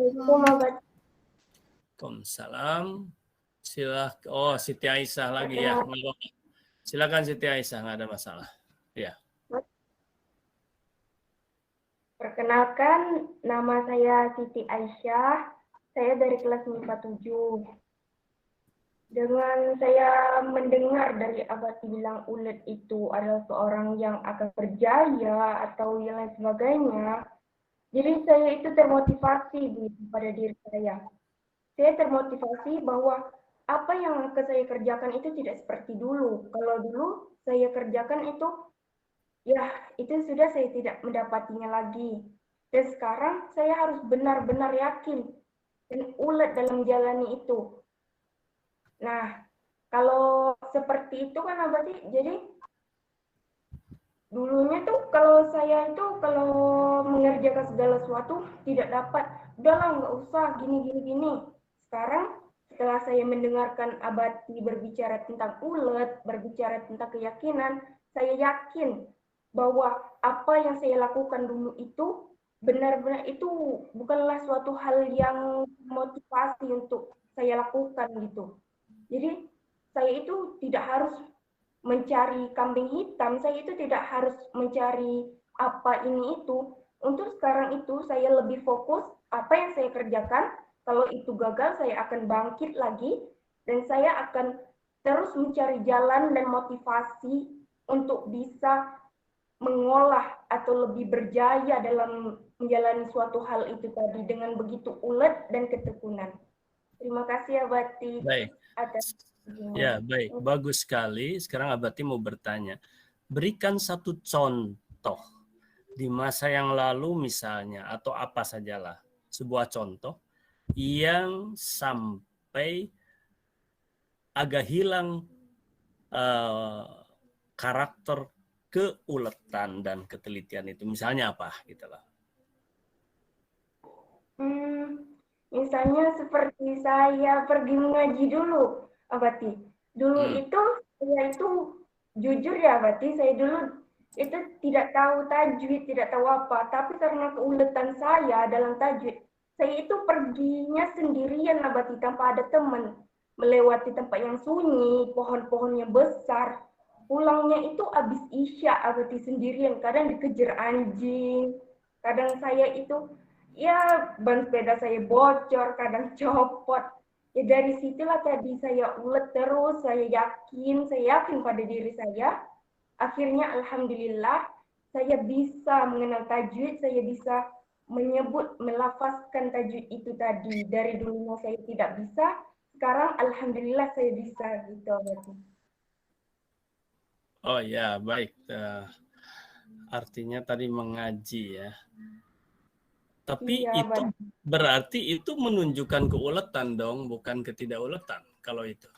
Assalamualaikum Abad. Waalaikumsalam. Oh, Siti Aisyah lagi ya. Silakan Siti Aisyah, nggak ada masalah. Ya. Perkenalkan, nama saya Siti Aisyah. Saya dari kelas MIPA 7. Dengan saya mendengar dari Abati bilang Ulet itu adalah seorang yang akan berjaya atau yang lain sebagainya, jadi saya itu termotivasi pada diri saya. Saya termotivasi bahwa apa yang akan saya kerjakan itu tidak seperti dulu. Kalau dulu saya kerjakan itu, ya itu sudah saya tidak mendapatinya lagi. Dan sekarang saya harus benar-benar yakin dan ulet dalam menjalani itu. Nah, kalau seperti itu kan berarti jadi dulunya tuh kalau saya itu kalau mengerjakan segala sesuatu tidak dapat, udahlah nggak usah gini. Sekarang setelah saya mendengarkan Abati berbicara tentang ulet, berbicara tentang keyakinan, saya yakin bahwa apa yang saya lakukan dulu itu benar-benar itu bukanlah suatu hal yang motivasi untuk saya lakukan gitu. Jadi saya itu tidak harus mencari kambing hitam, saya itu tidak harus mencari apa ini itu. Untuk sekarang itu saya lebih fokus apa yang saya kerjakan. Kalau itu gagal, saya akan bangkit lagi dan saya akan terus mencari jalan dan motivasi untuk bisa mengolah atau lebih berjaya dalam menjalani suatu hal itu tadi dengan begitu ulet dan ketekunan. Terima kasih Abati atas Ya, baik. Bagus sekali. Sekarang Abati mau bertanya. Berikan satu contoh di masa yang lalu misalnya, atau apa sajalah. Sebuah contoh yang sampai agak hilang karakter keuletan dan ketelitian itu. Misalnya apa? Gitu lah. Misalnya seperti saya pergi mengaji dulu, Abati. Dulu itu saya itu jujur ya, Abati, saya dulu itu tidak tahu tajwid, tidak tahu apa, tapi karena keuletan saya dalam tajwid, saya itu perginya sendirian, Abati, tanpa ada teman, melewati tempat yang sunyi, pohon-pohonnya besar. Pulangnya itu habis isya, Abati, sendirian, kadang dikejar anjing, kadang saya itu ya ban sepeda saya bocor, kadang copot. Ya dari situlah tadi saya ulet terus, saya yakin pada diri saya. Akhirnya alhamdulillah saya bisa mengenal tajwid, saya bisa menyebut, melafazkan tajwid itu tadi. Dari dulunya saya tidak bisa, sekarang alhamdulillah saya bisa gitu berarti. Oh ya, baik. Artinya tadi mengaji ya. Tapi iya, itu berarti itu menunjukkan keuletan dong, bukan ketidakuletan kalau itu.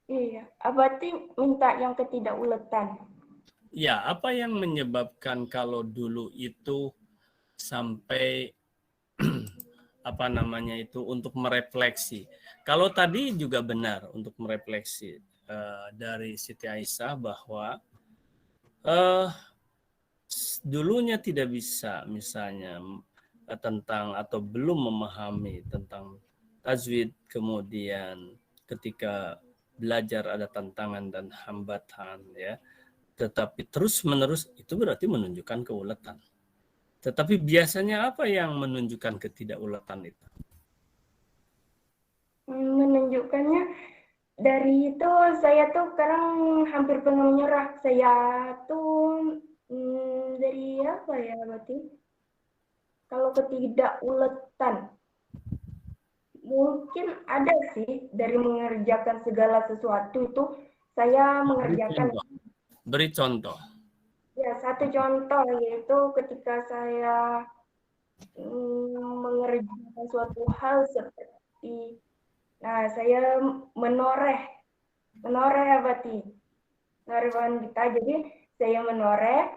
Iya, Abati minta yang ketidakuletan. Ya, apa yang menyebabkan kalau dulu itu sampai apa namanya itu untuk merefleksi. Kalau tadi juga benar untuk merefleksi dari Siti Aisyah bahwa dulunya tidak bisa misalnya tentang atau belum memahami tentang tajwid, kemudian ketika belajar ada tantangan dan hambatan ya, tetapi terus menerus itu berarti menunjukkan keuletan. Tetapi biasanya apa yang menunjukkan ketidakuletan itu? Menunjukkannya dari itu saya tuh sekarang hampir pengen menyerah. Saya tuh dari apa ya berarti? Kalau ketidakuletan, mungkin ada sih dari mengerjakan segala sesuatu itu saya mengerjakan. Beri contoh. Ya, satu contoh yaitu ketika saya mengerjakan suatu hal seperti, nah saya menoreh ya berarti menoreh kita. Jadi saya menoreh,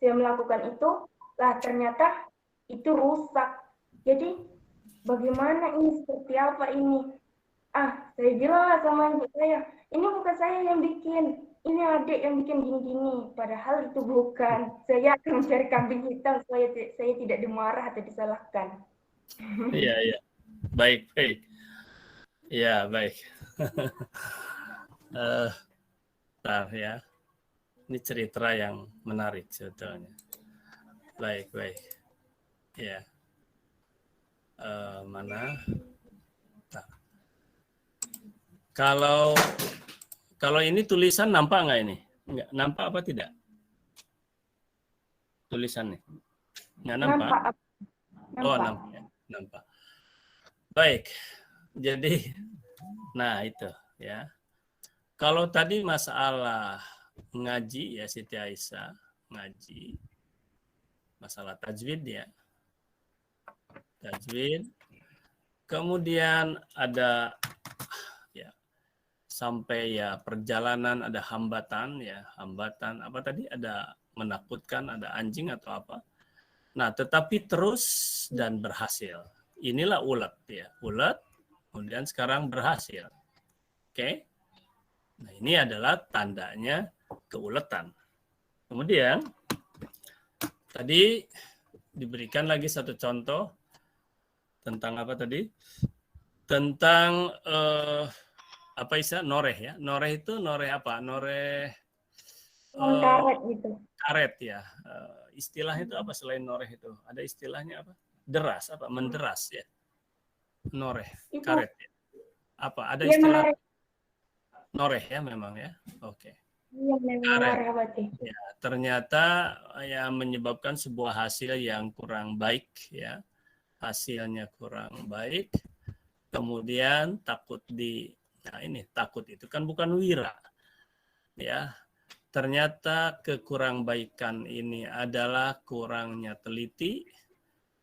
saya melakukan itu, lah ternyata itu rusak. Jadi bagaimana ini, seperti apa ini? Saya bilang lah sama ibu saya, ini bukan saya yang bikin, ini adik yang bikin gini-gini. Padahal itu bukan. Saya akan mencari kambing hitam supaya saya tidak dimarah atau disalahkan. Iya, iya. Baik, baik. Ya, baik. Bentar ya. Ini cerita yang menarik sebetulnya. Baik, baik. Ya. Mana? Bentar. Kalau ini tulisan nampak nggak ini? Nggak nampak apa tidak? Tulisannya nggak nampak? Nampak, Oh, nampak. nampak. Nampak. Baik. Jadi, nah itu ya. Kalau tadi masalah ngaji ya Siti Aisyah, ngaji masalah tajwid ya. Tajwid. Kemudian ada ya sampai ya perjalanan ada hambatan ya, hambatan apa tadi ada menakutkan, ada anjing atau apa. Nah, tetapi terus dan berhasil. Inilah ulet ya, ulet kemudian sekarang berhasil. Oke. Nah, ini adalah tandanya keuletan. Kemudian tadi diberikan lagi satu contoh tentang apa tadi? Tentang apa istilah noreh ya? Noreh itu noreh apa? Noreh Karet gitu. karet ya. Istilah itu apa selain noreh itu? Ada istilahnya apa? Deras apa? Menderas ya. Noreh, Itu karet ya. Apa? Ada yang istilah menarik. noreh ya memang ya. Oke. Yang memang Karet. menarik berarti. Ya, ternyata yang menyebabkan sebuah hasil yang kurang baik ya. Hasilnya kurang baik. Kemudian takut nah ini takut itu kan bukan wira. Ya, ternyata kekurang-baikan ini adalah kurangnya teliti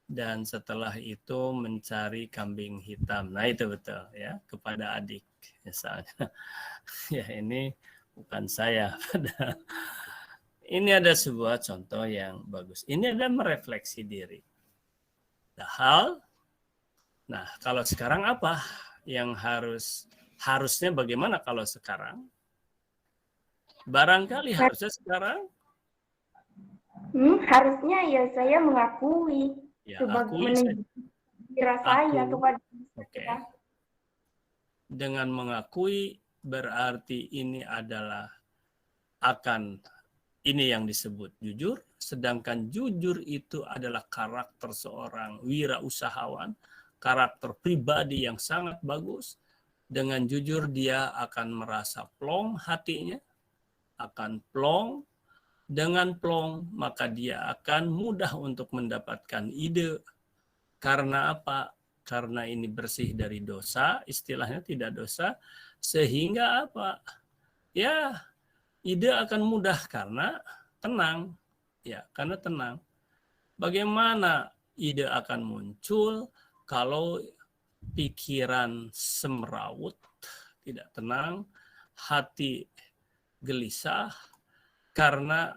dan setelah itu mencari kambing hitam. Nah itu betul ya kepada adik misalnya. Ya ini bukan saya. Ini ada sebuah contoh yang bagus. Ini ada merefleksi diri. Nah kalau sekarang apa yang harusnya bagaimana kalau sekarang? Barangkali harusnya sekarang Harusnya ya saya mengakui ya sebagai akui kira saya kepada Oke. Dengan mengakui berarti ini adalah ini yang disebut jujur, sedangkan jujur itu adalah karakter seorang wirausahawan, karakter pribadi yang sangat bagus. Dengan jujur dia akan merasa plong hatinya, akan plong. Dengan plong, maka dia akan mudah untuk mendapatkan ide. Karena apa? Karena ini bersih dari dosa, istilahnya tidak dosa, sehingga apa? Ya, ide akan mudah karena tenang. Ya, karena tenang. Bagaimana ide akan muncul kalau pikiran semrawut, tidak tenang, hati gelisah, karena